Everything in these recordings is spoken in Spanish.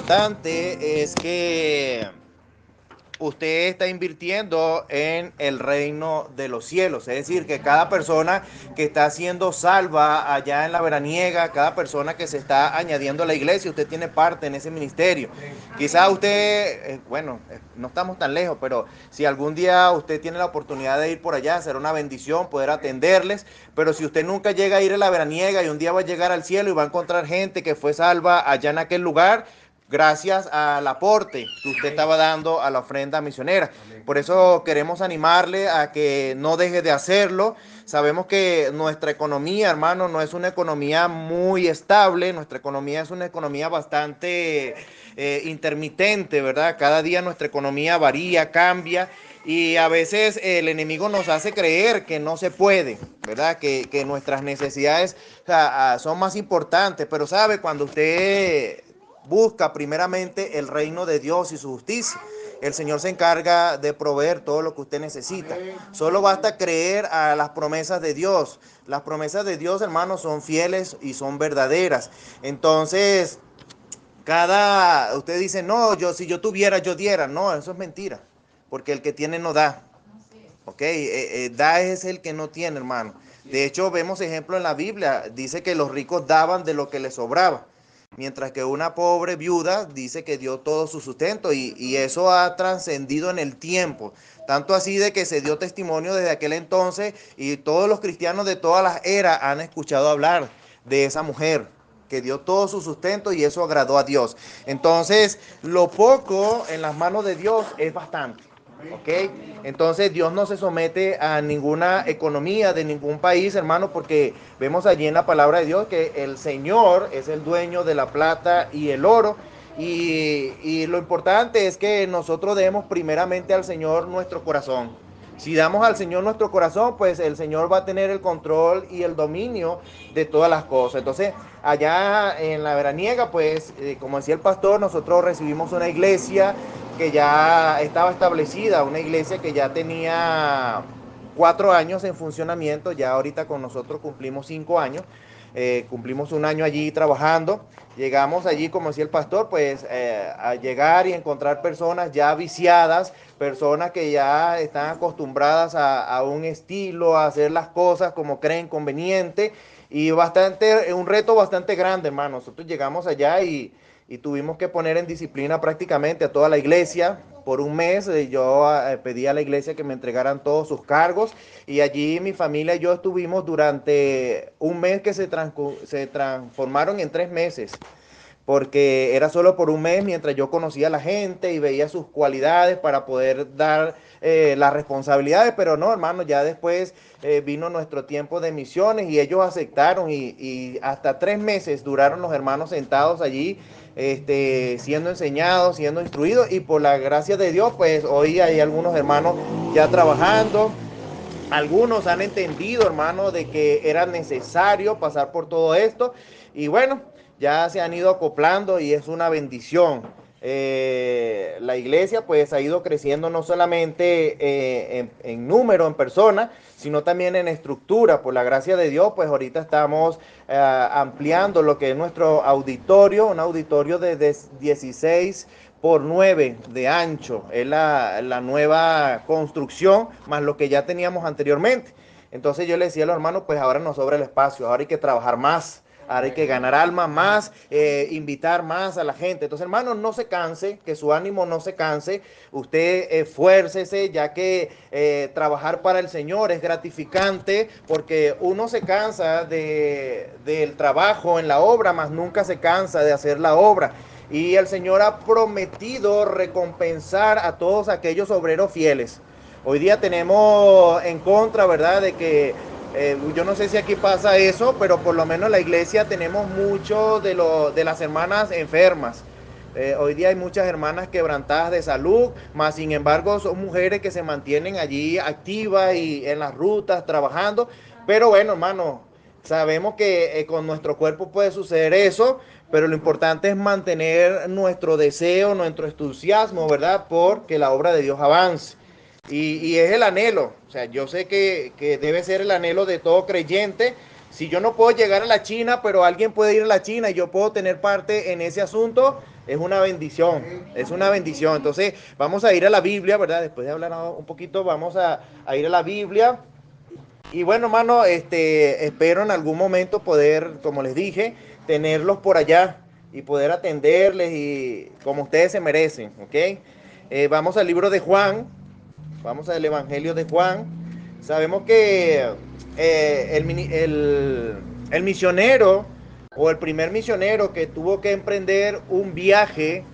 importante es que usted está invirtiendo en el reino de los cielos. Es decir, que cada persona que está siendo salva allá en la veraniega, cada persona que se está añadiendo a la iglesia, usted tiene parte en ese ministerio. Quizás usted, no estamos tan lejos, pero si algún día usted tiene la oportunidad de ir por allá, será una bendición poder atenderles. Pero si usted nunca llega a ir a la veraniega y un día va a llegar al cielo y va a encontrar gente que fue salva allá en aquel lugar, gracias al aporte que usted estaba dando a la ofrenda misionera. Por eso queremos animarle a que no deje de hacerlo. Sabemos que nuestra economía, hermano, no es una economía muy estable, nuestra economía es una economía bastante intermitente, ¿verdad? Cada día nuestra economía varía, cambia. Y a veces el enemigo nos hace creer que no se puede, ¿verdad? Que nuestras necesidades, o sea, son más importantes. Pero sabe, cuando usted busca primeramente el reino de Dios y su justicia, el Señor se encarga de proveer todo lo que usted necesita. Solo basta creer a las promesas de Dios. Las promesas de Dios, hermanos, son fieles y son verdaderas. Entonces, usted dice, no, si yo tuviera, yo diera. No, eso es mentira, porque el que tiene no da. ¿Ok? Da es el que no tiene, hermano. De hecho, vemos ejemplo en la Biblia. Dice que los ricos daban de lo que les sobraba, mientras que una pobre viuda dice que dio todo su sustento, y eso ha trascendido en el tiempo. Tanto así de que se dio testimonio desde aquel entonces, y todos los cristianos de todas las eras han escuchado hablar de esa mujer que dio todo su sustento, y eso agradó a Dios. Entonces, lo poco en las manos de Dios es bastante. ¿Ok? Entonces Dios no se somete a ninguna economía de ningún país, hermano, porque vemos allí en la palabra de Dios que el Señor es el dueño de la plata y el oro. Y lo importante es que nosotros demos primeramente al Señor nuestro corazón. Si damos al Señor nuestro corazón, pues el Señor va a tener el control y el dominio de todas las cosas. Entonces, allá en la veraniega, pues, como decía el pastor, nosotros recibimos una iglesia que ya estaba establecida, una iglesia que ya tenía 4 años en funcionamiento. Ya ahorita con nosotros cumplimos 5 años. Cumplimos un año allí trabajando. Llegamos allí, como decía el pastor, pues a llegar y encontrar personas ya viciadas, personas que ya están acostumbradas a un estilo, a hacer las cosas como creen conveniente, y un reto bastante grande, hermano. Nosotros llegamos allá y tuvimos que poner en disciplina prácticamente a toda la iglesia por un mes. Yo pedí a la iglesia que me entregaran todos sus cargos, y allí mi familia y yo estuvimos durante un mes que se transformaron en 3 meses, porque era solo por un mes mientras yo conocía a la gente y veía sus cualidades para poder dar las responsabilidades. Pero no, hermano, ya después vino nuestro tiempo de misiones y ellos aceptaron, y hasta 3 meses duraron los hermanos sentados allí, siendo enseñados, siendo instruidos, y por la gracia de Dios, pues hoy hay algunos hermanos ya trabajando. Algunos han entendido, hermano, de que era necesario pasar por todo esto, y bueno, ya se han ido acoplando y es una bendición. La iglesia pues ha ido creciendo no solamente en número, en personas, sino también en estructura. Por la gracia de Dios, pues ahorita estamos ampliando lo que es nuestro auditorio, un auditorio de 16 por 9 de ancho. Es la nueva construcción, más lo que ya teníamos anteriormente. Entonces yo le decía a los hermanos, pues ahora nos sobra el espacio, ahora hay que trabajar más, ahora hay que ganar alma más, invitar más a la gente. Entonces, hermanos, no se canse, que su ánimo no se canse. Usted esfuércese, ya que trabajar para el Señor es gratificante, porque uno se cansa del trabajo en la obra, mas nunca se cansa de hacer la obra. Y el Señor ha prometido recompensar a todos aquellos obreros fieles. Hoy día tenemos en contra, ¿verdad?, de que yo no sé si aquí pasa eso, pero por lo menos en la iglesia tenemos mucho de las hermanas enfermas. Hoy día hay muchas hermanas quebrantadas de salud, mas sin embargo son mujeres que se mantienen allí activas y en las rutas trabajando. Pero bueno, hermano, sabemos que con nuestro cuerpo puede suceder eso, pero lo importante es mantener nuestro deseo, nuestro entusiasmo, ¿verdad?, porque la obra de Dios avance. Y es el anhelo, o sea, yo sé que debe ser el anhelo de todo creyente. Si yo no puedo llegar a la China, pero alguien puede ir a la China y yo puedo tener parte en ese asunto, Es una bendición, es una bendición. Entonces, vamos a ir a la Biblia, ¿verdad? Después de hablar un poquito, vamos a ir a la Biblia. Y bueno, hermano, espero en algún momento poder, como les dije, tenerlos por allá y poder atenderles y como ustedes se merecen, ¿ok? Vamos al libro de Juan, vamos al Evangelio de Juan. Sabemos que el misionero o el primer misionero que tuvo que emprender un viaje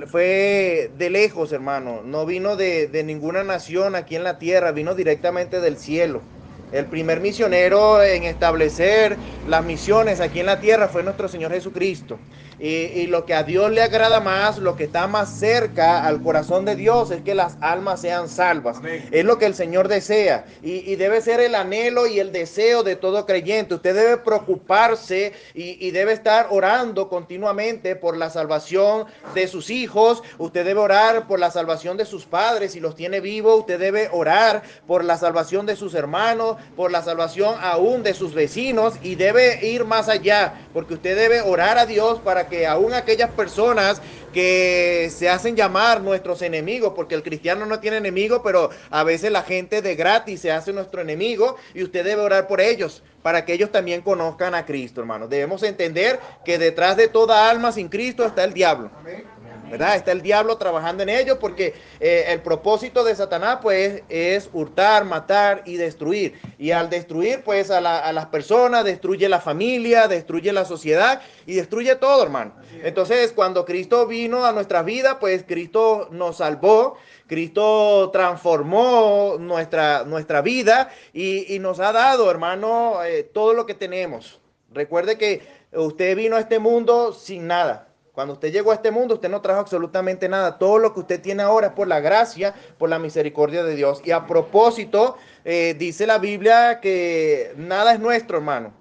fue de lejos, hermano. No vino de ninguna nación aquí en la tierra, vino directamente del cielo. El primer misionero en establecer las misiones aquí en la tierra fue nuestro Señor Jesucristo. Y lo que a Dios le agrada más, lo que está más cerca al corazón de Dios es que las almas sean salvas. Amén. Es lo que el Señor desea y debe ser el anhelo y el deseo de todo creyente. Usted debe preocuparse y debe estar orando continuamente por la salvación de sus hijos. Usted debe orar por la salvación de sus padres si los tiene vivos. Usted debe orar por la salvación de sus hermanos, por la salvación aún de sus vecinos y debe ir más allá porque usted debe orar a Dios para que aún aquellas personas que se hacen llamar nuestros enemigos, porque el cristiano no tiene enemigo, pero a veces la gente de gratis se hace nuestro enemigo y usted debe orar por ellos para que ellos también conozcan a Cristo, hermanos. Debemos entender que detrás de toda alma sin Cristo está el diablo. Amén. ¿Verdad? Está el diablo trabajando en ellos porque el propósito de Satanás pues es hurtar, matar y destruir. Y al destruir pues a las personas, destruye la familia, destruye la sociedad y destruye todo, hermano. Entonces cuando Cristo vino a nuestras vidas pues Cristo nos salvó, Cristo transformó nuestra vida y nos ha dado, hermano, todo lo que tenemos. Recuerde que usted vino a este mundo sin nada. Cuando usted llegó a este mundo, usted no trajo absolutamente nada. Todo lo que usted tiene ahora es por la gracia, por la misericordia de Dios. Y a propósito, dice la Biblia que nada es nuestro, hermano.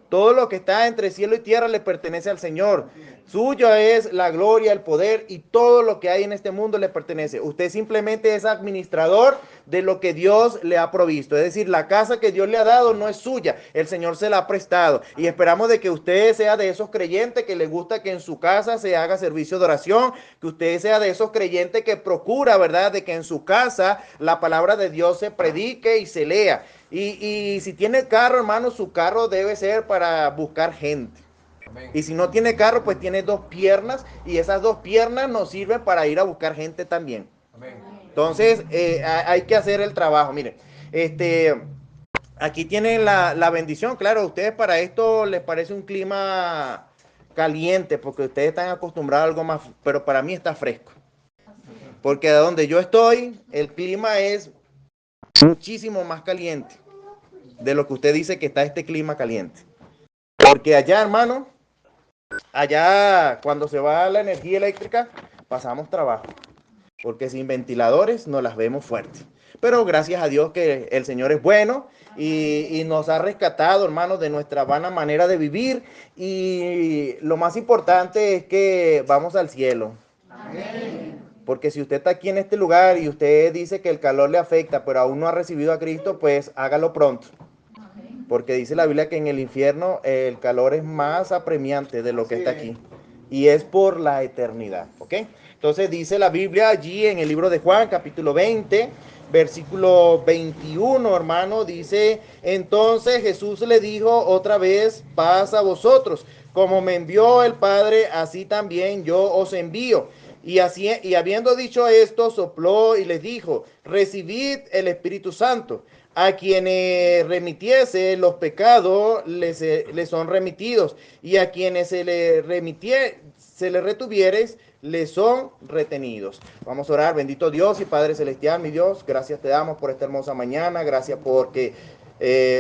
Todo lo que está entre cielo y tierra le pertenece al Señor. Suyo es la gloria, el poder y todo lo que hay en este mundo le pertenece. Usted simplemente es administrador de lo que Dios le ha provisto. Es decir, la casa que Dios le ha dado no es suya, el Señor se la ha prestado. Y esperamos de que usted sea de esos creyentes que le gusta que en su casa se haga servicio de oración, que usted sea de esos creyentes que procura, ¿verdad?, de que en su casa la palabra de Dios se predique y se lea. Y si tiene carro, hermano, su carro debe ser para buscar gente. Amén. Y si no tiene carro, pues tiene dos piernas y esas dos piernas nos sirven para ir a buscar gente también. Amén. Entonces, hay que hacer el trabajo. Miren, aquí tienen la bendición. Claro, a ustedes para esto les parece un clima caliente porque ustedes están acostumbrados a algo más, pero para mí está fresco. Porque de donde yo estoy, el clima es muchísimo más caliente de lo que usted dice que está este clima caliente. Porque allá, hermano, allá cuando se va la energía eléctrica, pasamos trabajo. Porque sin ventiladores no las vemos fuertes. Pero gracias a Dios que el Señor es bueno y nos ha rescatado, hermanos, de nuestra vana manera de vivir. Y lo más importante es que vamos al cielo. Amén. Porque si usted está aquí en este lugar y usted dice que el calor le afecta, pero aún no ha recibido a Cristo, pues hágalo pronto. Porque dice la Biblia que en el infierno el calor es más apremiante de lo que está aquí. Y es por la eternidad, ¿ok? Entonces dice la Biblia allí en el libro de Juan, capítulo 20, versículo 21, hermano, dice, entonces Jesús le dijo otra vez, paz a vosotros, como me envió el Padre, así también yo os envío. Y habiendo dicho esto, sopló y les dijo, recibid el Espíritu Santo. A quienes remitiese los pecados les son remitidos, y a quienes se le retuvieres les son retenidos. Vamos a orar. Bendito Dios y Padre Celestial, mi Dios, gracias te damos por esta hermosa mañana, gracias porque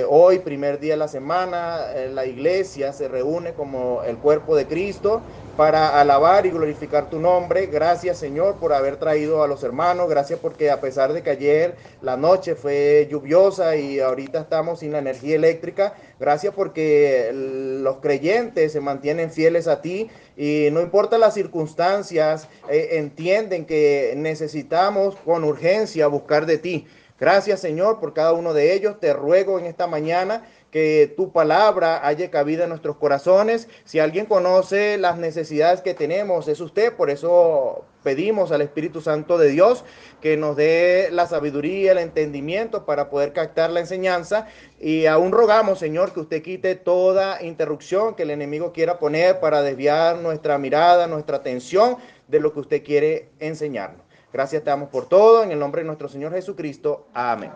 hoy, primer día de la semana, la iglesia se reúne como el cuerpo de Cristo para alabar y glorificar tu nombre. Gracias, Señor, por haber traído a los hermanos. Gracias porque a pesar de que ayer la noche fue lluviosa y ahorita estamos sin la energía eléctrica, gracias porque los creyentes se mantienen fieles a ti y no importa las circunstancias, entienden que necesitamos con urgencia buscar de ti. Gracias, Señor, por cada uno de ellos. Te ruego en esta mañana que tu palabra haya cabida en nuestros corazones. Si alguien conoce las necesidades que tenemos, es usted. Por eso pedimos al Espíritu Santo de Dios que nos dé la sabiduría, el entendimiento para poder captar la enseñanza. Y aún rogamos, Señor, que usted quite toda interrupción que el enemigo quiera poner para desviar nuestra mirada, nuestra atención de lo que usted quiere enseñarnos. Gracias te damos por todo, en el nombre de nuestro Señor Jesucristo. Amén.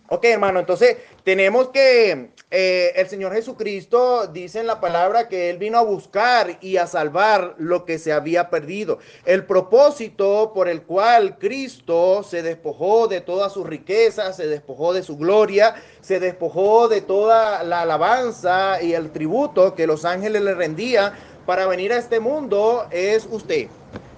Ok, hermano, entonces tenemos que el Señor Jesucristo dice en la palabra que Él vino a buscar y a salvar lo que se había perdido. El propósito por el cual Cristo se despojó de toda su riqueza, se despojó de su gloria, se despojó de toda la alabanza y el tributo que los ángeles le rendían para venir a este mundo es usted.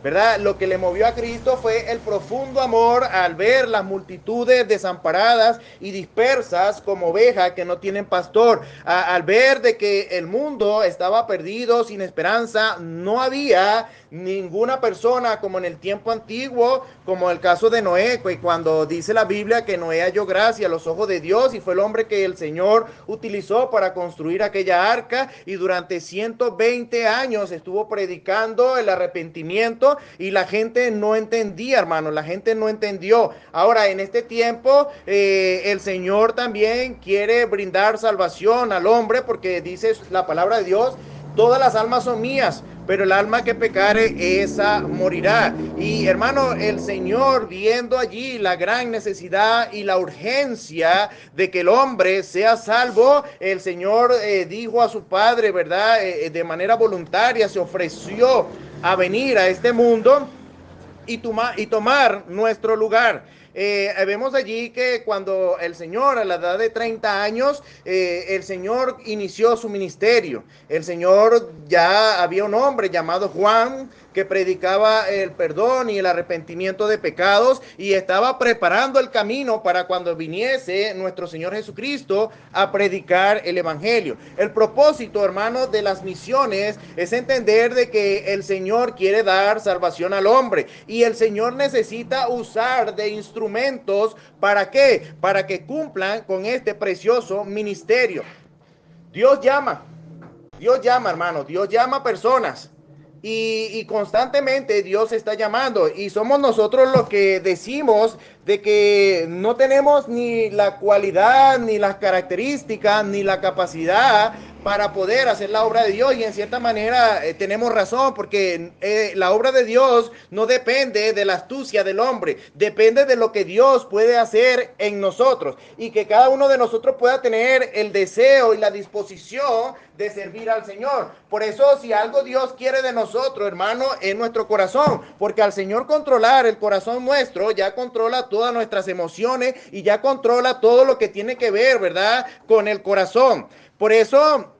¿Verdad? Lo que le movió a Cristo fue el profundo amor al ver las multitudes desamparadas y dispersas como ovejas que no tienen pastor, al ver de que el mundo estaba perdido, sin esperanza, no había ninguna persona como en el tiempo antiguo, como el caso de Noé, cuando dice la Biblia que Noé halló gracia a los ojos de Dios y fue el hombre que el Señor utilizó para construir aquella arca y durante 120 años estuvo predicando el arrepentimiento y la gente no entendía, hermano, la gente no entendió. Ahora, en este tiempo, el Señor también quiere brindar salvación al hombre porque dice la palabra de Dios, todas las almas son mías, pero el alma que pecare, esa morirá. Y hermano, el Señor, viendo allí la gran necesidad y la urgencia de que el hombre sea salvo, el Señor dijo a su Padre, ¿verdad? De manera voluntaria se ofreció a venir a este mundo y tomar nuestro lugar. Vemos allí que cuando el Señor a la edad de 30 años, el Señor inició su ministerio. El Señor, ya había un hombre llamado Juan que predicaba el perdón y el arrepentimiento de pecados y estaba preparando el camino para cuando viniese nuestro Señor Jesucristo a predicar el evangelio. El propósito, hermanos, de las misiones es entender de que el Señor quiere dar salvación al hombre y el Señor necesita usar de instrumentos. ¿Para qué? Para que cumplan con este precioso ministerio. Dios llama, hermano, Dios llama personas. Y constantemente Dios está llamando y somos nosotros los que decimos de que no tenemos ni la cualidad, ni las características, ni la capacidad para poder hacer la obra de Dios y en cierta manera tenemos razón porque la obra de Dios no depende de la astucia del hombre, depende de lo que Dios puede hacer en nosotros y que cada uno de nosotros pueda tener el deseo y la disposición de servir al Señor. Por eso si algo Dios quiere de nosotros, hermano, es nuestro corazón, porque al Señor controlar el corazón nuestro, ya controla todas nuestras emociones y ya controla todo lo que tiene que ver, ¿verdad?, con el corazón. Por eso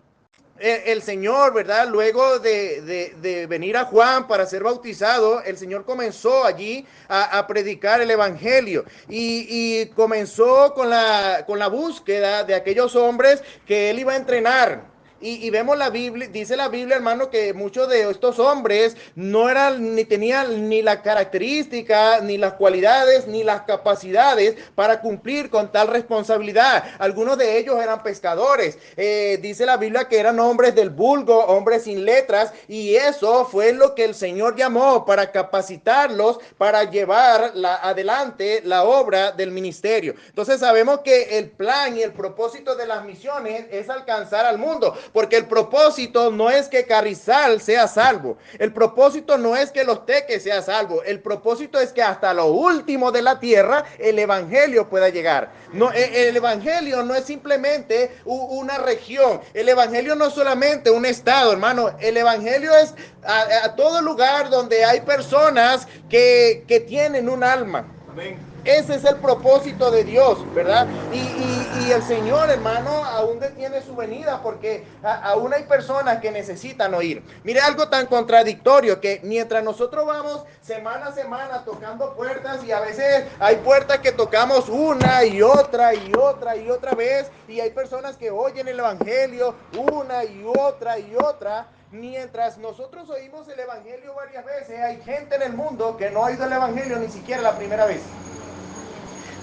el Señor, ¿verdad? Luego de venir a Juan para ser bautizado, el Señor comenzó allí a predicar el evangelio y comenzó con la búsqueda de aquellos hombres que él iba a entrenar. Y vemos la Biblia, dice la Biblia, hermano, que muchos de estos hombres no eran ni tenían ni la característica, ni las cualidades, ni las capacidades para cumplir con tal responsabilidad. Algunos de ellos eran pescadores. Dice la Biblia que eran hombres del vulgo, hombres sin letras, y eso fue lo que el Señor llamó para capacitarlos, para llevar adelante la obra del ministerio. Entonces sabemos que el plan y el propósito de las misiones es alcanzar al mundo. Porque el propósito no es que Carrizal sea salvo. El propósito no es que Los Teques sea salvo. El propósito es que hasta lo último de la tierra el evangelio pueda llegar. No, el evangelio no es simplemente una región. El evangelio no es solamente un estado, hermano. El evangelio es a todo lugar donde hay personas que tienen un alma. Amén. Ese es el propósito de Dios, ¿verdad? Y el Señor, hermano, aún detiene su venida porque aún hay personas que necesitan oír. Mire algo tan contradictorio que mientras nosotros vamos semana a semana tocando puertas y a veces hay puertas que tocamos una y otra y otra y otra vez y hay personas que oyen el evangelio una y otra. Mientras nosotros oímos el evangelio varias veces, hay gente en el mundo que no ha oído el evangelio ni siquiera la primera vez.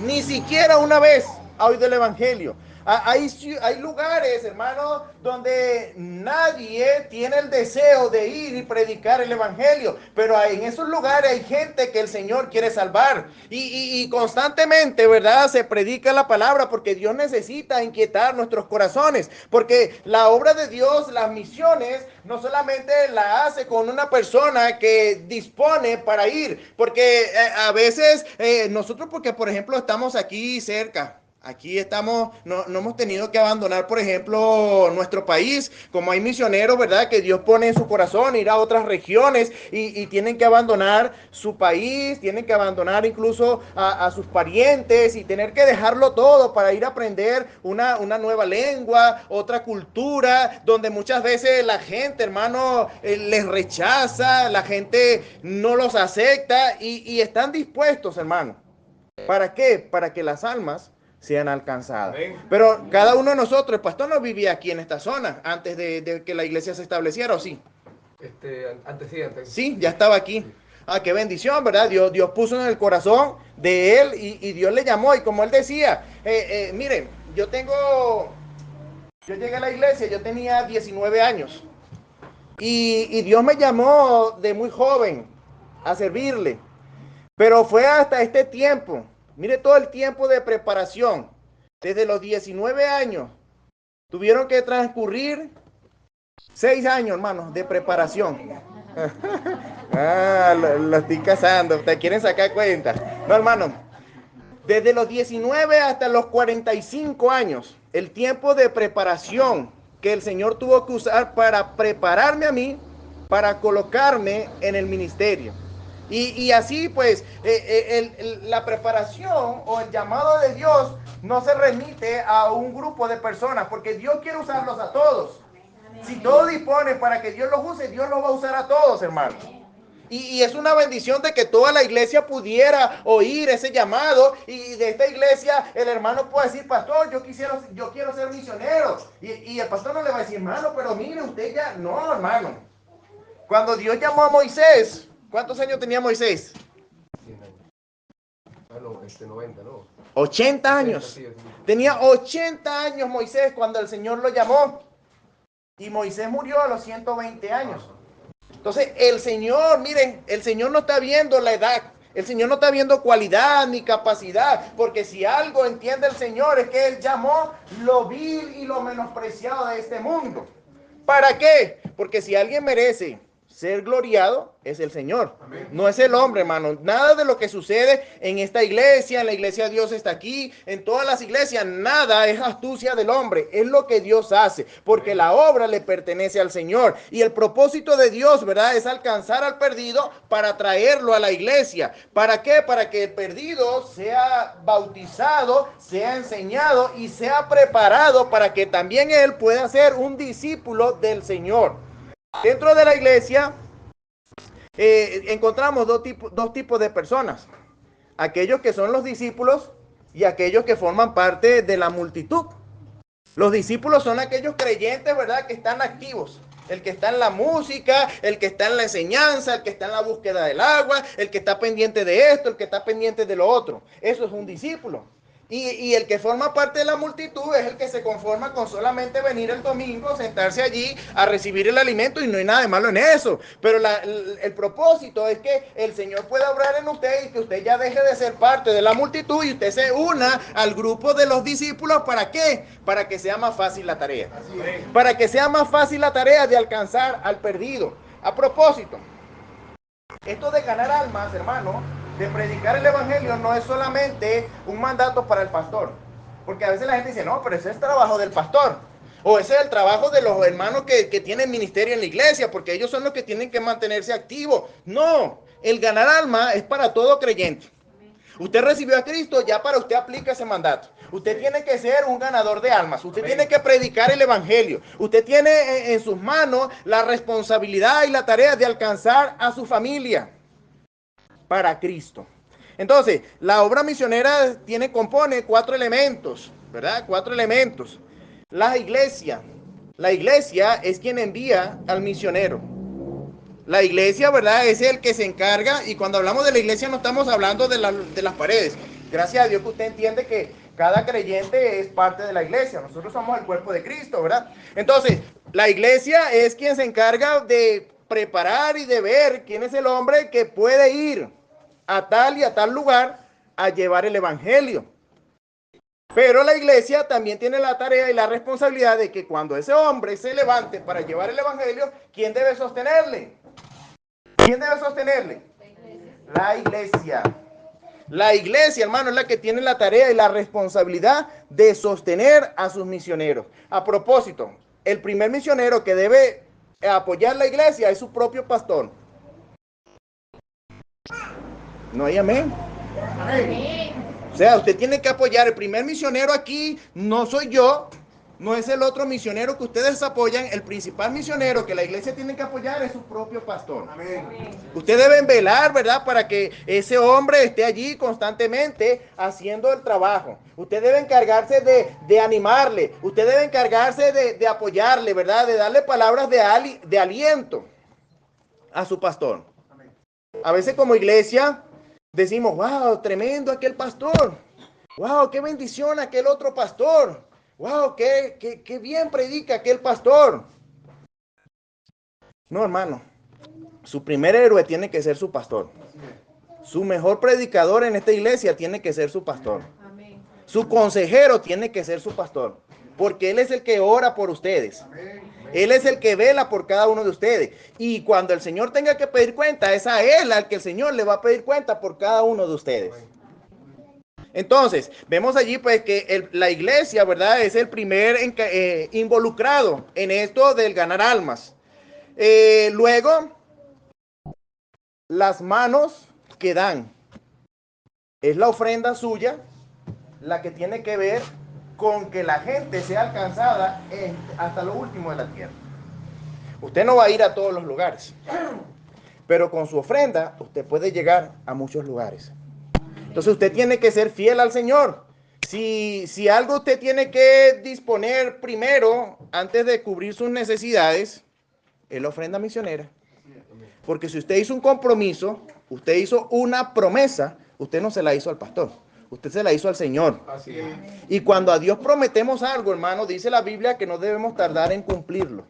ni siquiera una vez ha oído el evangelio. Hay lugares, hermanos, donde nadie tiene el deseo de ir y predicar el evangelio, pero en esos lugares hay gente que el Señor quiere salvar y constantemente, ¿verdad? Se predica la palabra porque Dios necesita inquietar nuestros corazones, porque la obra de Dios, las misiones, no solamente la hace con una persona que dispone para ir, porque a veces nosotros, porque por ejemplo estamos aquí cerca. Aquí estamos, no hemos tenido que abandonar, por ejemplo, nuestro país, como hay misioneros, ¿verdad? Que Dios pone en su corazón ir a otras regiones y tienen que abandonar su país, tienen que abandonar incluso a sus parientes y tener que dejarlo todo para ir a aprender una nueva lengua, otra cultura, donde muchas veces la gente, hermano, les rechaza, la gente no los acepta y están dispuestos, hermano. ¿Para qué? Para que las almas sean alcanzadas. Pero cada uno de nosotros, el pastor no vivía aquí en esta zona antes de que la iglesia se estableciera, ¿o sí? Antes. Sí, ya estaba aquí. Ah, qué bendición, ¿verdad? Dios puso en el corazón de él y Dios le llamó. Y como él decía, miren, yo llegué a la iglesia, yo tenía 19 años. Y Dios me llamó de muy joven a servirle. Pero fue hasta este tiempo, mire todo el tiempo de preparación, desde los 19 años, tuvieron que transcurrir 6 años, hermanos, de preparación. Lo estoy casando, ¿te quieren sacar cuenta? No, hermano, desde los 19 hasta los 45 años, el tiempo de preparación que el Señor tuvo que usar para prepararme a mí, para colocarme en el ministerio. Y así pues la preparación o el llamado de Dios no se remite a un grupo de personas, porque Dios quiere usarlos a todos. Si todos disponen para que Dios los use, Dios los va a usar a todos, hermanos. Y es una bendición de que toda la iglesia pudiera oír ese llamado y de esta iglesia el hermano puede decir, pastor, yo quiero ser misionero. Y el pastor no le va a decir, hermano, pero mire, usted ya, no, hermano. Cuando Dios llamó a Moisés, ¿cuántos años tenía Moisés? 100 años. Ah, no, 90, ¿no? 80 años. 80, sí. Tenía 80 años Moisés cuando el Señor lo llamó. Y Moisés murió a los 120 años. Entonces, el Señor, miren, el Señor no está viendo la edad. El Señor no está viendo cualidad ni capacidad. Porque si algo entiende el Señor es que Él llamó lo vil y lo menospreciado de este mundo. ¿Para qué? Porque si alguien merece ser gloriado, es el Señor. Amén. No es el hombre, hermano. Nada de lo que sucede en esta iglesia, en la iglesia de Dios está aquí, en todas las iglesias, nada es astucia del hombre. Es lo que Dios hace, porque la obra le pertenece al Señor. Y el propósito de Dios, ¿verdad? Es alcanzar al perdido para traerlo a la iglesia. ¿Para qué? Para que el perdido sea bautizado, sea enseñado y sea preparado para que también él pueda ser un discípulo del Señor. Dentro de la iglesia encontramos dos tipos de personas. Aquellos que son los discípulos y aquellos que forman parte de la multitud. Los discípulos son aquellos creyentes, ¿verdad?, que están activos. El que está en la música, el que está en la enseñanza, el que está en la búsqueda del agua, el que está pendiente de esto, el que está pendiente de lo otro. Eso es un discípulo. Y el que forma parte de la multitud es el que se conforma con solamente venir el domingo, sentarse allí a recibir el alimento, y no hay nada de malo en eso. Pero el propósito es que el Señor pueda obrar en usted y que usted ya deje de ser parte de la multitud y usted se una al grupo de los discípulos. ¿Para qué? Para que sea más fácil la tarea. Para que sea más fácil la tarea de alcanzar al perdido. A propósito, esto de ganar almas, hermano, de predicar el evangelio no es solamente un mandato para el pastor, porque a veces la gente dice, no, pero ese es el trabajo del pastor, o ese es el trabajo de los hermanos que tienen ministerio en la iglesia, porque ellos son los que tienen que mantenerse activos. No, el ganar alma es para todo creyente. Usted recibió a Cristo, ya para usted aplica ese mandato. Usted tiene que ser un ganador de almas. Usted tiene que predicar el evangelio. Usted tiene en sus manos la responsabilidad y la tarea de alcanzar a su familia para Cristo. Entonces, la obra misionera compone 4 elementos, ¿verdad? 4 elementos. La iglesia es quien envía al misionero. La iglesia, ¿verdad?, es el que se encarga, y cuando hablamos de la iglesia no estamos hablando de las paredes. Gracias a Dios que usted entiende que cada creyente es parte de la iglesia. Nosotros somos el cuerpo de Cristo, ¿verdad? Entonces, la iglesia es quien se encarga de preparar y de ver quién es el hombre que puede ir a tal y a tal lugar a llevar el evangelio. Pero la iglesia también tiene la tarea y la responsabilidad de que cuando ese hombre se levante para llevar el evangelio, ¿quién debe sostenerle? ¿Quién debe sostenerle? La iglesia. La iglesia, hermano, es la que tiene la tarea y la responsabilidad de sostener a sus misioneros. A propósito, el primer misionero que debe apoyar la iglesia es su propio pastor. ¿No hay amén? Amén. O sea, usted tiene que apoyar. El primer misionero aquí no soy yo, no es el otro misionero que ustedes apoyan. El principal misionero que la iglesia tiene que apoyar es su propio pastor. Amén. Ustedes deben velar, ¿verdad? Para que ese hombre esté allí constantemente haciendo el trabajo. Usted debe encargarse de animarle. Usted debe encargarse de apoyarle, ¿verdad? De darle palabras de aliento a su pastor. Amén. A veces como iglesia decimos, wow, tremendo aquel pastor. Wow, qué bendición aquel otro pastor. Wow, qué bien predica aquel pastor. No, hermano. Su primer héroe tiene que ser su pastor. Su mejor predicador en esta iglesia tiene que ser su pastor. Su consejero tiene que ser su pastor. Porque él es el que ora por ustedes. Él es el que vela por cada uno de ustedes. Y cuando el Señor tenga que pedir cuenta, es a él al que el Señor le va a pedir cuenta por cada uno de ustedes. Entonces, vemos allí pues que la iglesia, ¿verdad? Es el primer involucrado en esto del ganar almas. Luego, las manos que dan. Es la ofrenda suya la que tiene que ver con que la gente sea alcanzada hasta lo último de la tierra. Usted no va a ir a todos los lugares, pero con su ofrenda usted puede llegar a muchos lugares. Entonces usted tiene que ser fiel al Señor. Si algo usted tiene que disponer primero, antes de cubrir sus necesidades, es la ofrenda misionera. Porque si usted hizo un compromiso, usted hizo una promesa, usted no se la hizo al pastor, usted se la hizo al Señor. Así es. Y cuando a Dios prometemos algo, hermano, dice la Biblia que no debemos tardar en cumplirlo.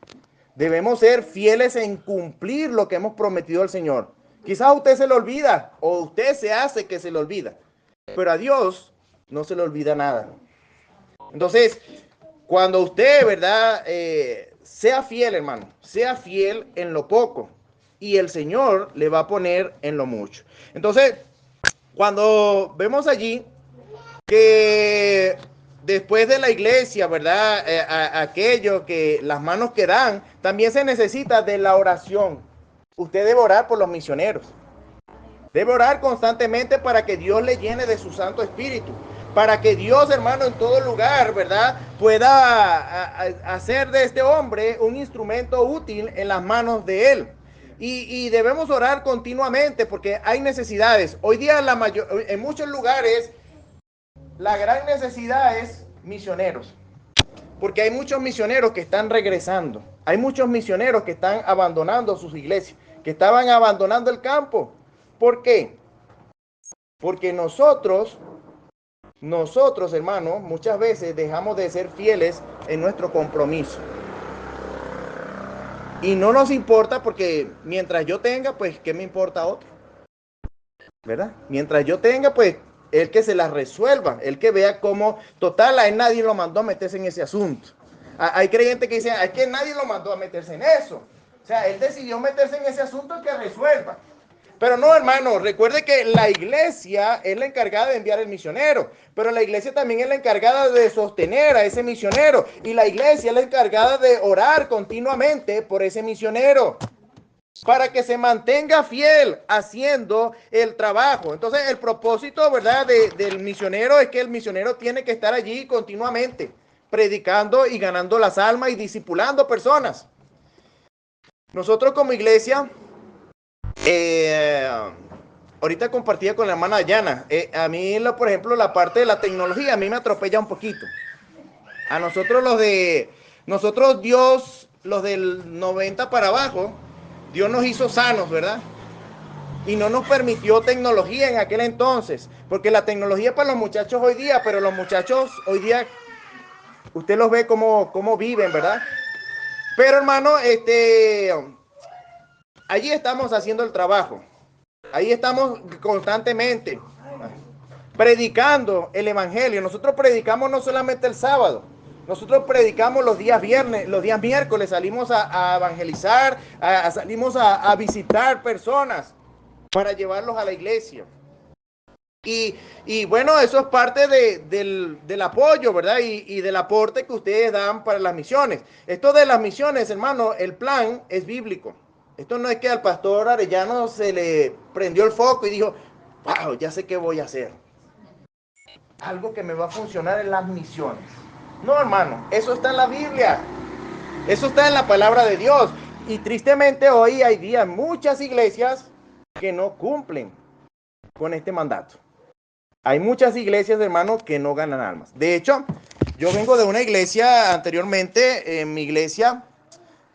Debemos ser fieles en cumplir lo que hemos prometido al Señor. Quizás a usted se le olvida o usted se hace que se le olvida, pero a Dios no se le olvida nada. Entonces, cuando usted, ¿verdad? Sea fiel, hermano, sea fiel en lo poco y el Señor le va a poner en lo mucho. Entonces, cuando vemos allí que después de la iglesia, ¿verdad? Aquello que las manos que dan, también se necesita de la oración. Usted debe orar por los misioneros. Debe orar constantemente para que Dios le llene de su Santo Espíritu. Para que Dios, hermano, en todo lugar, ¿verdad? Pueda hacer de este hombre un instrumento útil en las manos de él. Y debemos orar continuamente porque hay necesidades. Hoy día en muchos lugares la gran necesidad es misioneros. Porque hay muchos misioneros que están regresando. Hay muchos misioneros que están abandonando sus iglesias, que estaban abandonando el campo. ¿Por qué? Porque nosotros, hermanos, muchas veces dejamos de ser fieles en nuestro compromiso. Y no nos importa porque mientras yo tenga, pues, ¿qué me importa a otro? ¿Verdad? Mientras yo tenga, pues, el que se las resuelva, el que vea cómo, total, a él nadie lo mandó a meterse en ese asunto. Hay creyentes que dicen, es que nadie lo mandó a meterse en eso. O sea, él decidió meterse en ese asunto que resuelva. Pero no, hermano, recuerde que la iglesia es la encargada de enviar el misionero, pero la iglesia también es la encargada de sostener a ese misionero y la iglesia es la encargada de orar continuamente por ese misionero para que se mantenga fiel haciendo el trabajo. Entonces, el propósito, ¿verdad?, del misionero es que el misionero tiene que estar allí continuamente, predicando y ganando las almas y discipulando personas. Nosotros como iglesia, ahorita compartía con la hermana Dayana, a mí, por ejemplo, la parte de la tecnología, a mí me atropella un poquito. A nosotros Dios, los del 90 para abajo, Dios nos hizo sanos, ¿verdad? Y no nos permitió tecnología en aquel entonces. Porque la tecnología para los muchachos hoy día, pero los muchachos hoy día, usted los ve cómo viven, ¿verdad? Pero hermano, allí estamos haciendo el trabajo. Ahí estamos constantemente predicando el evangelio. Nosotros predicamos no solamente el sábado, nosotros predicamos los días viernes, los días miércoles, salimos a evangelizar, salimos a visitar personas para llevarlos a la iglesia. Y bueno, eso es parte del apoyo, ¿verdad? Y del aporte que ustedes dan para las misiones. Esto de las misiones, hermano, el plan es bíblico. Esto no es que al pastor Arellano se le prendió el foco y dijo, wow, ya sé qué voy a hacer. Algo que me va a funcionar en las misiones. No, hermano, eso está en la Biblia. Eso está en la palabra de Dios. Y tristemente hoy hay día muchas iglesias que no cumplen con este mandato. Hay muchas iglesias, hermanos, que no ganan almas. De hecho, yo vengo de una iglesia anteriormente, en mi iglesia,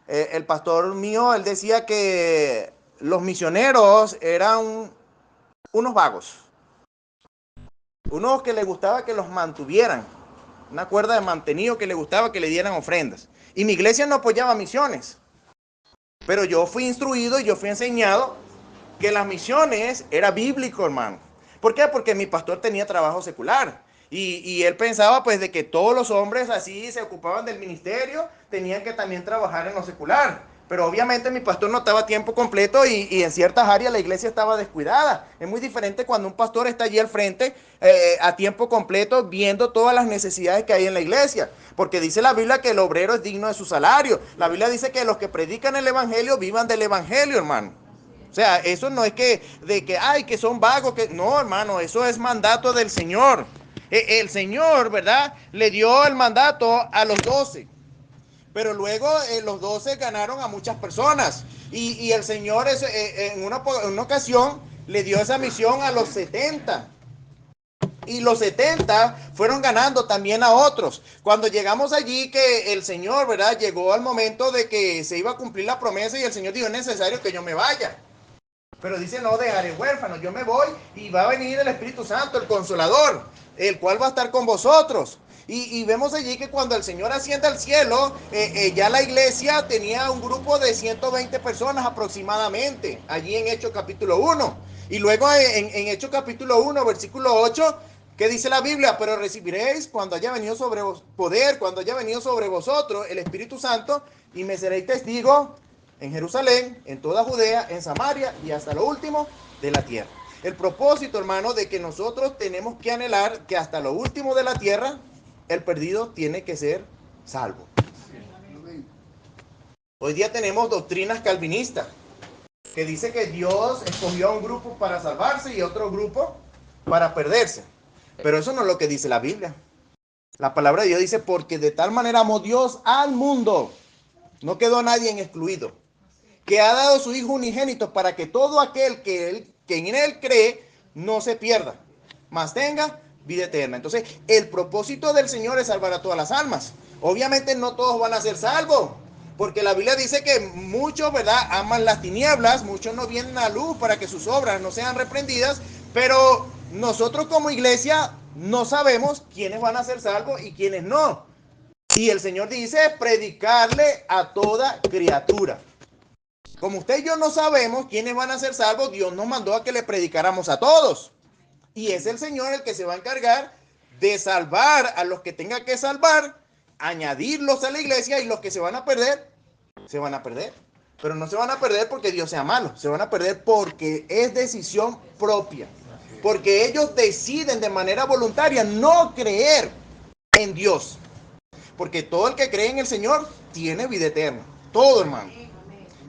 el pastor mío, él decía que los misioneros eran unos vagos, unos que les gustaba que los mantuvieran, una cuerda de mantenido que les gustaba que le dieran ofrendas. Y mi iglesia no apoyaba misiones, pero yo fui instruido y yo fui enseñado que las misiones era bíblico, hermano. ¿Por qué? Porque mi pastor tenía trabajo secular. Y él pensaba pues de que todos los hombres así se ocupaban del ministerio, tenían que también trabajar en lo secular. Pero obviamente mi pastor no estaba a tiempo completo y en ciertas áreas la iglesia estaba descuidada. Es muy diferente cuando un pastor está allí al frente a tiempo completo viendo todas las necesidades que hay en la iglesia. Porque dice la Biblia que el obrero es digno de su salario. La Biblia dice que los que predican el evangelio vivan del evangelio, hermano. O sea, eso no es que son vagos, que no, hermano, eso es mandato del Señor. El Señor, ¿verdad? Le dio el mandato a los 12, pero luego los 12 ganaron a muchas personas. Y el Señor en una ocasión le dio esa misión a los 70. Y los 70 fueron ganando también a otros. Cuando llegamos allí, que el Señor, ¿verdad? Llegó al momento de que se iba a cumplir la promesa y el Señor dijo, es necesario que yo me vaya. Pero dice, no dejaré huérfano, yo me voy y va a venir el Espíritu Santo, el Consolador, el cual va a estar con vosotros. Y vemos allí que cuando el Señor asciende al cielo, ya la iglesia tenía un grupo de 120 personas aproximadamente, allí en Hechos capítulo 1. Y luego en Hechos capítulo 1, versículo 8, ¿qué dice la Biblia? Pero recibiréis cuando haya venido sobre vos poder, cuando haya venido sobre vosotros el Espíritu Santo, y me seréis testigo en Jerusalén, en toda Judea, en Samaria y hasta lo último de la tierra. El propósito, hermano, de que nosotros tenemos que anhelar que hasta lo último de la tierra, el perdido tiene que ser salvo. Hoy día tenemos doctrinas calvinistas que dice que Dios escogió a un grupo para salvarse y otro grupo para perderse. Pero eso no es lo que dice la Biblia. La palabra de Dios dice, porque de tal manera amó Dios al mundo, no quedó nadie excluido, que ha dado su Hijo unigénito para que todo aquel que en él cree no se pierda, mas tenga vida eterna. Entonces, el propósito del Señor es salvar a todas las almas. Obviamente no todos van a ser salvos, porque la Biblia dice que muchos, ¿verdad?, aman las tinieblas, muchos no vienen a la luz para que sus obras no sean reprendidas, pero nosotros como iglesia no sabemos quiénes van a ser salvos y quiénes no. Y el Señor dice, predicarle a toda criatura. Como usted y yo no sabemos quiénes van a ser salvos, Dios nos mandó a que le predicáramos a todos. Y es el Señor el que se va a encargar de salvar a los que tenga que salvar, añadirlos a la iglesia, y los que se van a perder, se van a perder. Pero no se van a perder porque Dios sea malo, se van a perder porque es decisión propia. Porque ellos deciden de manera voluntaria no creer en Dios. Porque todo el que cree en el Señor tiene vida eterna. Todo, hermano.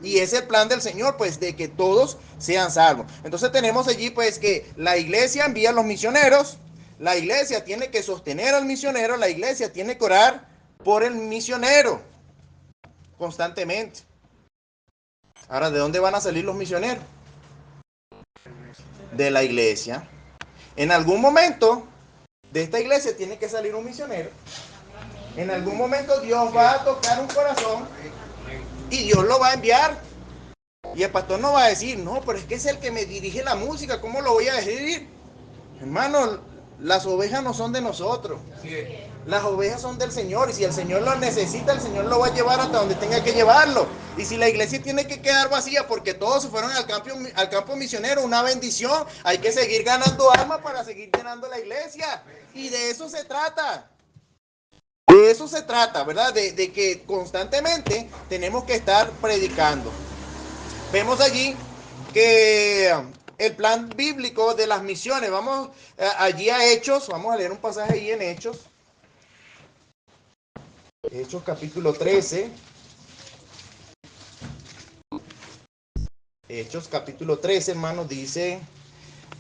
Y es el plan del Señor, pues, de que todos sean salvos. Entonces tenemos allí, pues, que la iglesia envía a los misioneros, la iglesia tiene que sostener al misionero, la iglesia tiene que orar por el misionero constantemente. Ahora, ¿de dónde van a salir los misioneros? De la iglesia. En algún momento de esta iglesia tiene que salir un misionero. En algún momento Dios va a tocar un corazón y Dios lo va a enviar. Y el pastor no va a decir, no, pero es que es el que me dirige la música, ¿cómo lo voy a decidir? Hermano, las ovejas no son de nosotros. Las ovejas son del Señor, y si el Señor lo necesita, el Señor lo va a llevar hasta donde tenga que llevarlo. Y si la iglesia tiene que quedar vacía porque todos se fueron al campo misionero, una bendición, hay que seguir ganando almas para seguir llenando la iglesia. Y de eso se trata. De eso se trata, ¿verdad? De que constantemente tenemos que estar predicando. Vemos allí que el plan bíblico de las misiones, vamos allí a Hechos, vamos a leer un pasaje ahí en Hechos. Hechos capítulo 13. Hechos capítulo 13, hermanos, dice: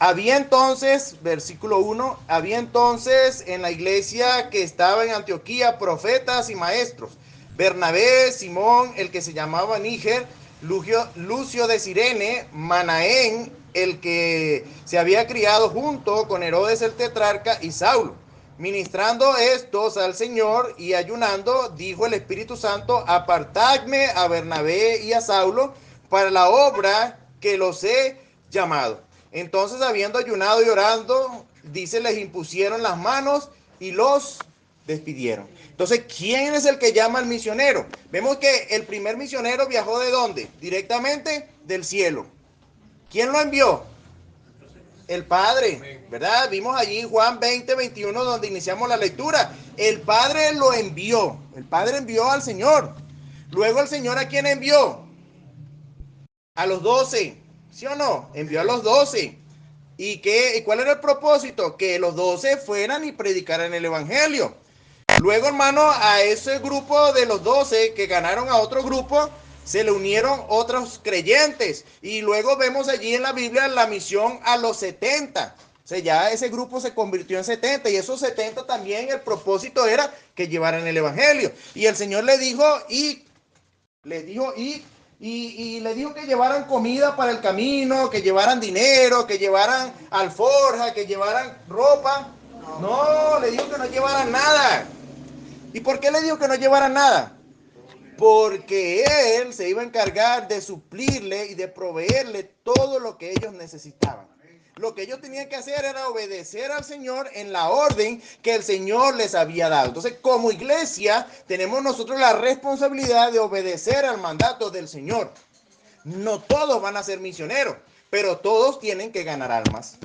había entonces, versículo 1, había entonces en la iglesia que estaba en Antioquía profetas y maestros: Bernabé, Simón, el que se llamaba Níger, Lucio de Cirene, Manaén, el que se había criado junto con Herodes el tetrarca, y Saulo. Ministrando estos al Señor y ayunando, dijo el Espíritu Santo: apartadme a Bernabé y a Saulo para la obra que los he llamado. Entonces, habiendo ayunado y orando, dice, les impusieron las manos y los despidieron. Entonces, ¿quién es el que llama al misionero? Vemos que el primer misionero viajó ¿de dónde? Directamente del cielo. ¿Quién lo envió? El Padre, ¿verdad? Vimos allí Juan 20:21, donde iniciamos la lectura. El Padre lo envió. El Padre envió al Señor. Luego el Señor, ¿a quién envió? A los 12. ¿Sí o no? Envió a los 12. ¿Y cuál era el propósito? Que los 12 fueran y predicaran el evangelio. Luego, hermano, a ese grupo de los 12 que ganaron a otro grupo, se le unieron otros creyentes. Y luego vemos allí en la Biblia la misión a los 70. O sea, ya ese grupo se convirtió en 70, y esos 70 también el propósito era que llevaran el evangelio. Y el Señor le dijo, y le dijo que llevaran comida para el camino, que llevaran dinero, que llevaran alforja, que llevaran ropa. No, le dijo que no llevaran nada. ¿Y por qué le dijo que no llevaran nada? Porque él se iba a encargar de suplirle y de proveerle todo lo que ellos necesitaban. Lo que ellos tenían que hacer era obedecer al Señor en la orden que el Señor les había dado. Entonces, como iglesia, tenemos nosotros la responsabilidad de obedecer al mandato del Señor. No todos van a ser misioneros, pero todos tienen que ganar almas.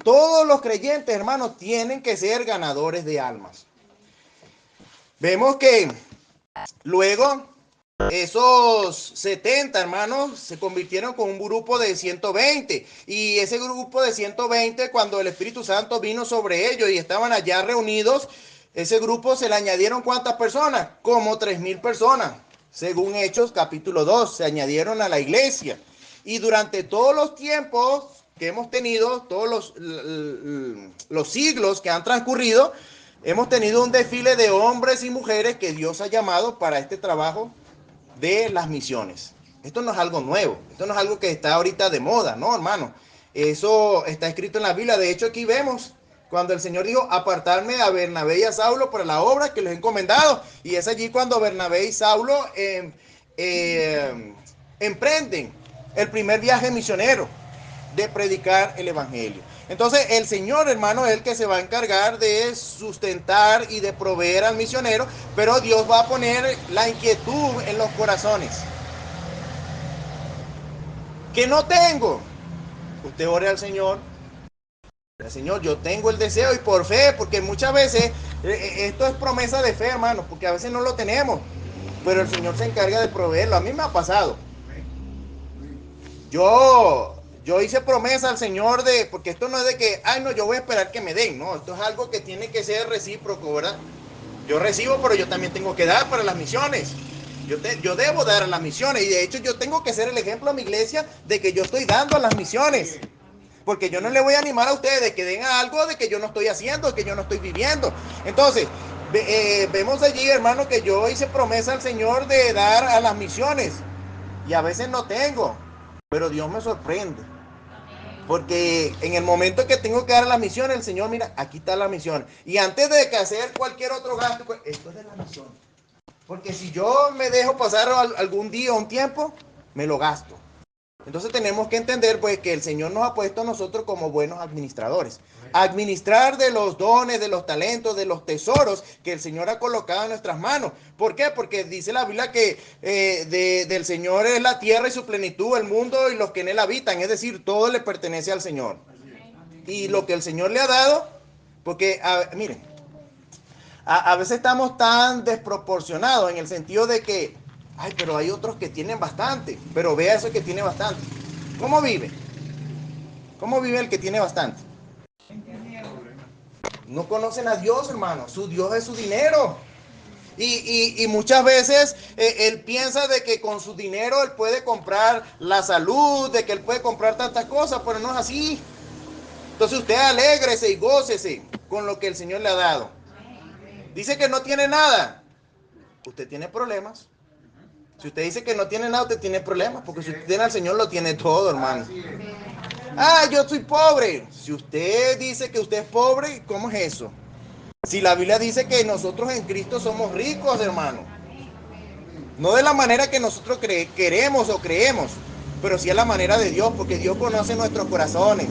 Todos los creyentes, hermanos, tienen que ser ganadores de almas. Vemos que luego esos 70 hermanos se convirtieron con un grupo de 120, y ese grupo de 120, cuando el Espíritu Santo vino sobre ellos y estaban allá reunidos, ese grupo se le añadieron ¿cuántas personas? Como 3,000 personas, según Hechos capítulo 2, se añadieron a la iglesia. Y durante todos los tiempos que hemos tenido, todos los siglos que han transcurrido, hemos tenido un desfile de hombres y mujeres que Dios ha llamado para este trabajo de las misiones. Esto no es algo nuevo, esto no es algo que está ahorita de moda, no, hermano. Eso está escrito en la Biblia. De hecho, aquí vemos cuando el Señor dijo: apartarme a Bernabé y a Saulo para la obra que les he encomendado. Y es allí cuando Bernabé y Saulo emprenden el primer viaje misionero de predicar el evangelio. Entonces, el Señor, hermano, es el que se va a encargar de sustentar y de proveer al misionero, pero Dios va a poner la inquietud en los corazones. ¿Que no tengo? Usted ore al Señor. Señor, yo tengo el deseo, y por fe, porque muchas veces esto es promesa de fe, hermano, porque a veces no lo tenemos, pero el Señor se encarga de proveerlo. A mí me ha pasado. Yo hice promesa al Señor porque esto no es de que, ay, no, yo voy a esperar que me den, no, esto es algo que tiene que ser recíproco, ¿verdad? Yo recibo, pero yo también tengo que dar para las misiones. Yo debo dar a las misiones, y de hecho yo tengo que ser el ejemplo a mi iglesia de que yo estoy dando a las misiones. Porque yo no le voy a animar a ustedes de que den algo de que yo no estoy haciendo, que yo no estoy viviendo. Entonces, vemos allí, hermano, que yo hice promesa al Señor de dar a las misiones, y a veces no tengo, pero Dios me sorprende. Porque en el momento que tengo que dar la misión, el Señor, mira, aquí está la misión. Y antes de que hacer cualquier otro gasto, pues, esto es de la misión. Porque si yo me dejo pasar algún día o un tiempo, me lo gasto. Entonces tenemos que entender pues que el Señor nos ha puesto a nosotros como buenos administradores. Administrar de los dones, de los talentos, de los tesoros que el Señor ha colocado en nuestras manos. ¿Por qué? Porque dice la Biblia que del Señor es la tierra y su plenitud, el mundo y los que en él habitan. Es decir, todo le pertenece al Señor. Y lo que el Señor le ha dado, porque miren, a veces estamos tan desproporcionados en el sentido de que, ay, pero hay otros que tienen bastante, pero vea eso que tiene bastante. ¿Cómo vive? ¿Cómo vive el que tiene bastante? No conocen a Dios, hermano. Su Dios es su dinero. Y muchas veces él piensa de que con su dinero él puede comprar la salud, de que él puede comprar tantas cosas, pero no es así. Entonces usted alégrese y gócese con lo que el Señor le ha dado. Dice que no tiene nada. Usted tiene problemas. Si usted dice que no tiene nada, usted tiene problemas, porque si usted tiene al Señor, lo tiene todo, hermano. Ah, yo soy pobre. Si usted dice que usted es pobre, ¿cómo es eso? Si la Biblia dice que nosotros en Cristo somos ricos, hermano. No de la manera que nosotros queremos o creemos, pero sí a la manera de Dios, porque Dios conoce nuestros corazones.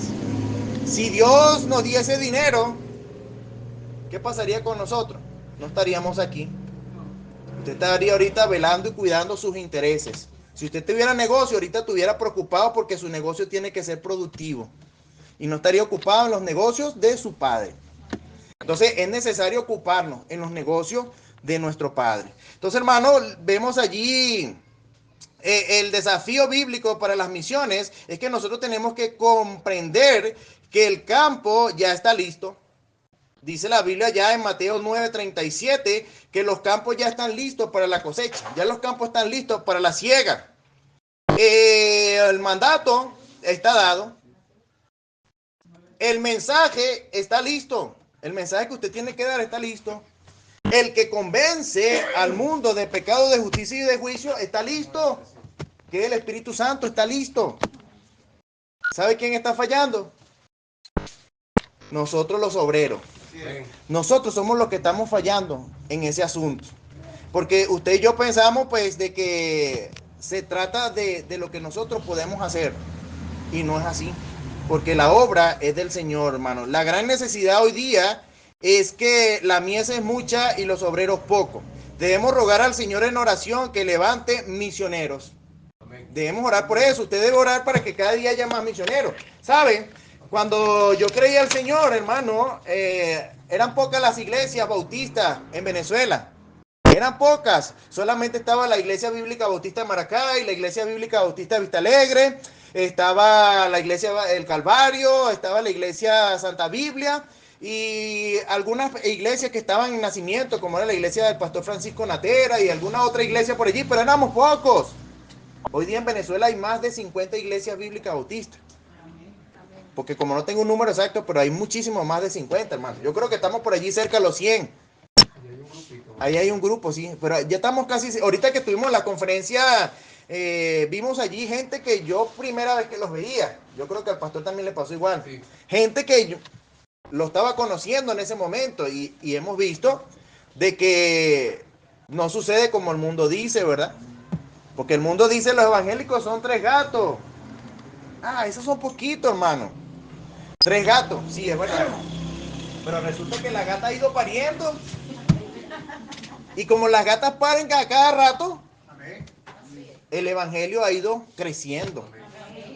Si Dios nos diese dinero, ¿qué pasaría con nosotros? No estaríamos aquí. Usted estaría ahorita velando y cuidando sus intereses. Si usted tuviera negocio, ahorita estuviera preocupado porque su negocio tiene que ser productivo. Y no estaría ocupado en los negocios de su padre. Entonces es necesario ocuparnos en los negocios de nuestro Padre. Entonces, hermano, vemos allí el desafío bíblico para las misiones es que nosotros tenemos que comprender que el campo ya está listo. Dice la Biblia ya en Mateo 9:37 que los campos ya están listos para la cosecha, ya los campos están listos para la siega. El mandato está dado, el mensaje está listo, el mensaje que usted tiene que dar está listo. El que convence al mundo de pecado, de justicia y de juicio está listo. Que el Espíritu Santo está listo. ¿Sabe quién está fallando? Nosotros los obreros. Nosotros somos los que estamos fallando en ese asunto. Porque usted y yo pensamos pues de que se trata de lo que nosotros podemos hacer. Y no es así. Porque la obra es del Señor, hermano. La gran necesidad hoy día es que la mies es mucha y los obreros pocos. Debemos rogar al Señor en oración que levante misioneros. Debemos orar por eso. Usted debe orar para que cada día haya más misioneros. ¿Saben? Cuando yo creía al Señor, hermano, eran pocas las iglesias bautistas en Venezuela. Eran pocas. Solamente estaba la Iglesia Bíblica Bautista de Maracay, la Iglesia Bíblica Bautista de Vista Alegre, estaba la Iglesia El Calvario, estaba la Iglesia Santa Biblia y algunas iglesias que estaban en nacimiento, como era la iglesia del pastor Francisco Natera y alguna otra iglesia por allí, pero éramos pocos. Hoy día en Venezuela hay más de 50 iglesias bíblicas bautistas. Porque como no tengo un número exacto, pero hay muchísimo más de 50, hermano. Yo creo que estamos por allí cerca de los 100. Ahí hay un grupo, sí. Pero ya estamos casi... Ahorita que tuvimos la conferencia, vimos allí gente que yo primera vez que los veía. Yo creo que al pastor también le pasó igual. Sí. Gente que yo lo estaba conociendo en ese momento y hemos visto de que no sucede como el mundo dice, ¿verdad? Porque el mundo dice los evangélicos son 3 gatos. Ah, esos son poquitos, hermano. 3 gatos, sí, es verdad. Pero resulta que la gata ha ido pariendo. Y como las gatas paren a cada rato, el evangelio ha ido creciendo.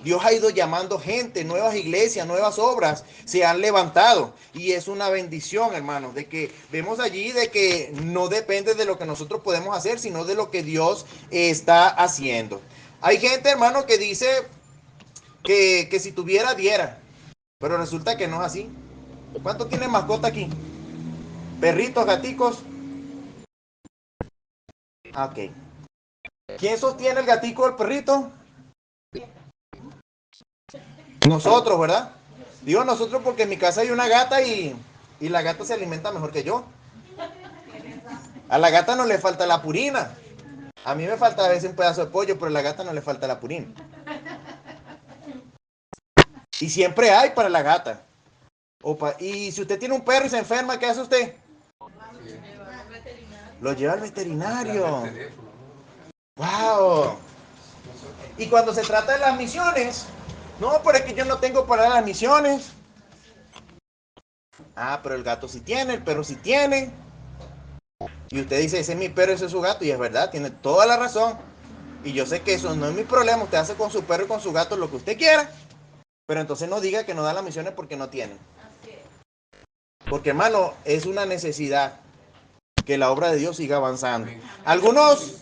Dios ha ido llamando gente, nuevas iglesias, nuevas obras se han levantado. Y es una bendición, hermanos, de que vemos allí de que no depende de lo que nosotros podemos hacer, sino de lo que Dios está haciendo. Hay gente, hermano, que dice que si tuviera, diera. Pero resulta que no es así. ¿Cuántos tienen mascota aquí? ¿Perritos, gaticos? Ok. ¿Quién sostiene el gatico o el perrito? Nosotros, ¿verdad? Digo nosotros porque en mi casa hay una gata y la gata se alimenta mejor que yo. A la gata no le falta la purina. A mí me falta a veces un pedazo de pollo, pero a la gata no le falta la purina. Y siempre hay para la gata. Y si usted tiene un perro y se enferma, ¿qué hace usted? Lo lleva al veterinario. ¡Wow! Y cuando se trata de las misiones, no, pero es que yo no tengo para las misiones. Ah, pero el gato sí tiene, el perro sí tiene. Y usted dice, ese es mi perro, ese es su gato. Y es verdad, tiene toda la razón. Y yo sé que eso no es mi problema. Usted hace con su perro y con su gato lo que usted quiera. Pero entonces no diga que no da las misiones porque no tienen. Porque, hermano, es una necesidad que la obra de Dios siga avanzando. Algunos,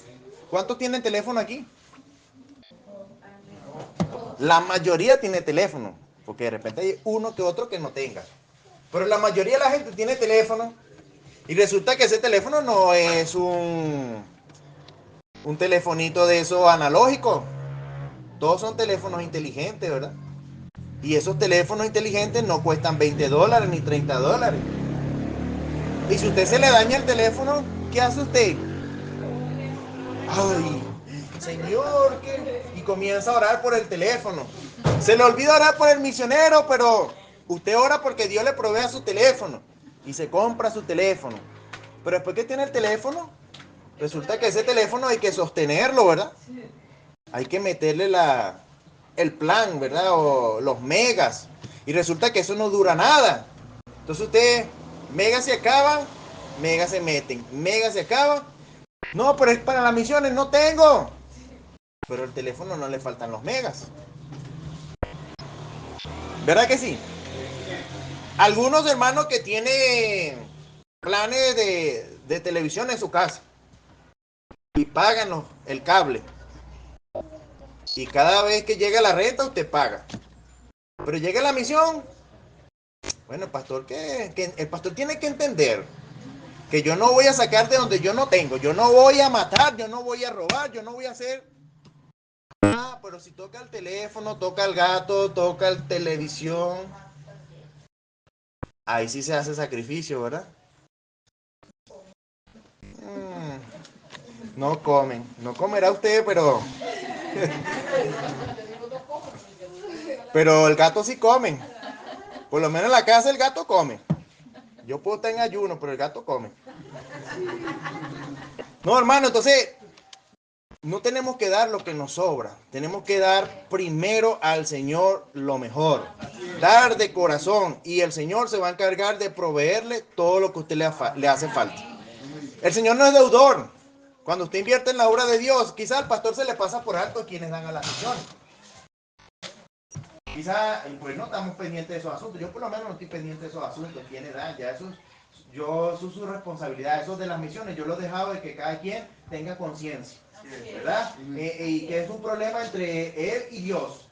¿cuántos tienen teléfono aquí? La mayoría tiene teléfono. Porque de repente hay uno que otro que no tenga. Pero la mayoría de la gente tiene teléfono. Y resulta que ese teléfono no es un telefonito de esos analógicos. Todos son teléfonos inteligentes, ¿verdad? Y esos teléfonos inteligentes no cuestan $20 ni $30. Y si usted se le daña el teléfono, ¿qué hace usted? Ay, Señor, ¿qué? Y comienza a orar por el teléfono. Se le olvida orar por el misionero, pero usted ora porque Dios le provea su teléfono. Y se compra su teléfono. Pero después que tiene el teléfono, resulta que ese teléfono hay que sostenerlo, ¿verdad? Hay que meterle el plan, ¿verdad? O los megas. Y resulta que eso no dura nada. Entonces usted, megas se acaban, megas se meten, megas se acaban. No, pero es para las misiones, no tengo. Pero el teléfono no le faltan los megas. ¿Verdad que sí? Algunos hermanos que tienen planes de televisión en su casa y pagan el cable. Y cada vez que llega la renta, usted paga. Pero llega la misión. Bueno, el pastor, el pastor tiene que entender que yo no voy a sacar de donde yo no tengo. Yo no voy a matar, yo no voy a robar, yo no voy a hacer. Ah, pero si toca el teléfono, toca el gato, toca el televisión. Ahí sí se hace sacrificio, ¿verdad? No comen. No comerá usted, pero el gato sí come. Por lo menos en la casa el gato come. Yo puedo estar en ayuno, pero el gato come. No, hermano, entonces no tenemos que dar lo que nos sobra. Tenemos que dar primero al Señor lo mejor. Dar de corazón. Y el Señor se va a encargar de proveerle todo lo que a usted le hace falta. El Señor no es deudor. Cuando usted invierte en la obra de Dios, quizás al pastor se le pasa por alto quienes dan a la misión. Quizás, pues no estamos pendientes de esos asuntos. Yo por lo menos no estoy pendiente de esos asuntos. ¿Quiénes dan? Ya eso es su responsabilidad. Eso de las misiones, yo lo he dejado de que cada quien tenga conciencia. ¿Verdad? Y que es un problema entre él y Dios.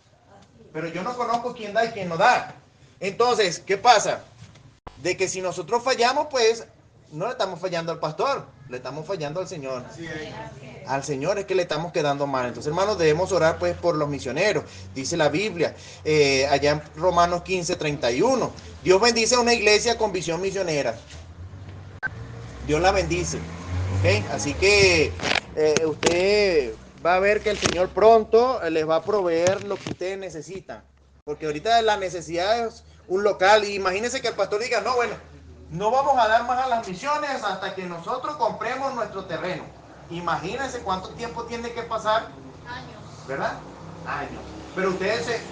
Pero yo no conozco quién da y quién no da. Entonces, ¿qué pasa? De que si nosotros fallamos, pues no le estamos fallando al pastor, le estamos fallando al Señor. Al Señor es que le estamos quedando mal. Entonces, hermanos, debemos orar pues por los misioneros. Dice la Biblia, allá en Romanos 15:31. Dios bendice a una iglesia con visión misionera. Dios la bendice. ¿Okay? Así que usted va a ver que el Señor pronto les va a proveer lo que ustedes necesitan. Porque ahorita la necesidad es un local. Y imagínense que el pastor diga, no, bueno, no vamos a dar más a las misiones hasta que nosotros compremos nuestro terreno. Imagínense cuánto tiempo tiene que pasar. Años. ¿Verdad? Años. Pero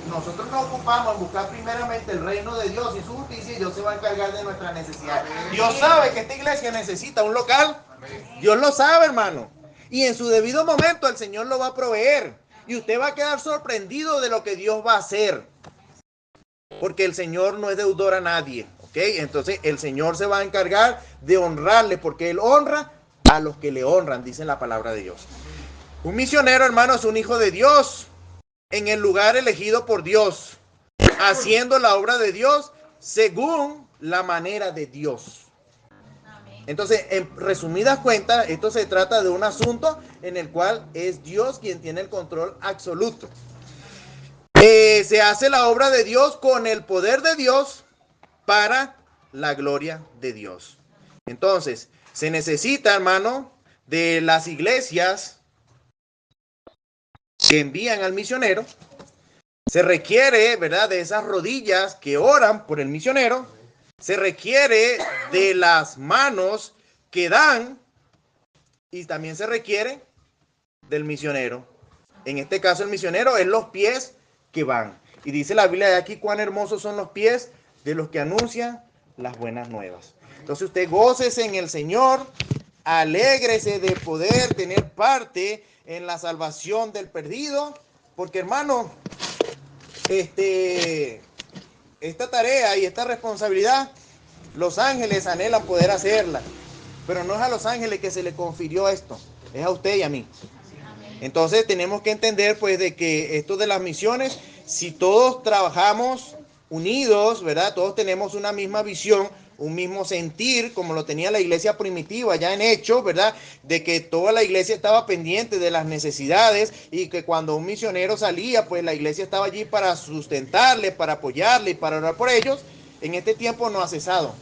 nosotros nos ocupamos en buscar primeramente el reino de Dios y su justicia, y Dios se va a encargar de nuestra necesidad. Dios sabe que esta iglesia necesita un local. Dios lo sabe, hermano. Y en su debido momento el Señor lo va a proveer. Y usted va a quedar sorprendido de lo que Dios va a hacer. Porque el Señor no es deudor a nadie. ¿Ok? Entonces el Señor se va a encargar de honrarle, porque Él honra a los que le honran, dice la palabra de Dios. Un misionero, hermano, es un hijo de Dios en el lugar elegido por Dios, haciendo la obra de Dios según la manera de Dios. Entonces, en resumidas cuentas, esto se trata de un asunto en el cual es Dios quien tiene el control absoluto. Se hace la obra de Dios con el poder de Dios para la gloria de Dios. Entonces, se necesita, hermano, de las iglesias que envían al misionero. Se requiere, ¿verdad?, de esas rodillas que oran por el misionero. Se requiere de las manos que dan. Y también se requiere del misionero. En este caso el misionero es los pies que van. Y dice la Biblia de aquí cuán hermosos son los pies de los que anuncian las buenas nuevas. Entonces usted gócese en el Señor, alégrese de poder tener parte en la salvación del perdido, porque hermano, esta tarea y esta responsabilidad, los ángeles anhelan poder hacerla, pero no es a los ángeles que se le confirió esto, es a usted y a mí. Entonces tenemos que entender pues de que esto de las misiones, si todos trabajamos unidos, ¿verdad? Todos tenemos una misma visión, un mismo sentir, como lo tenía la iglesia primitiva ya en Hechos, ¿verdad? De que toda la iglesia estaba pendiente de las necesidades y que cuando un misionero salía, pues la iglesia estaba allí para sustentarle, para apoyarle y para orar por ellos. En este tiempo no ha cesado,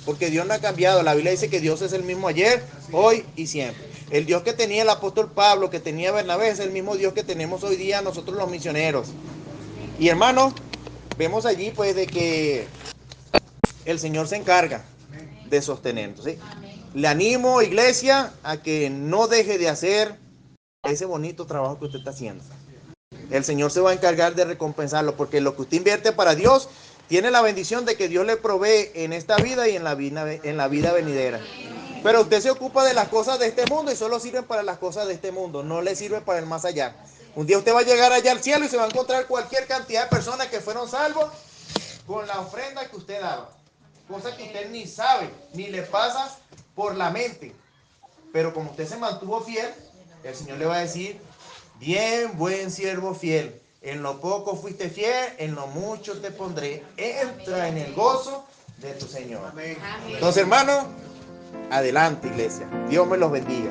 porque Dios no ha cambiado. La Biblia dice que Dios es el mismo ayer, hoy y siempre. El Dios que tenía el apóstol Pablo, que tenía Bernabé, es el mismo Dios que tenemos hoy día nosotros los misioneros. Y hermanos, vemos allí pues de que el Señor se encarga de sostenernos, ¿sí? Le animo, iglesia, a que no deje de hacer ese bonito trabajo que usted está haciendo. El Señor se va a encargar de recompensarlo, porque lo que usted invierte para Dios tiene la bendición de que Dios le provee en esta vida y en la vida venidera. Pero usted se ocupa de las cosas de este mundo y solo sirven para las cosas de este mundo, no le sirve para el más allá. Un día usted va a llegar allá al cielo y se va a encontrar cualquier cantidad de personas que fueron salvos con la ofrenda que usted daba. Cosa que usted ni sabe, ni le pasa por la mente. Pero como usted se mantuvo fiel, el Señor le va a decir: bien, buen siervo fiel, en lo poco fuiste fiel, en lo mucho te pondré. Entra en el gozo de tu Señor. Entonces, hermano, adelante, iglesia. Dios me los bendiga.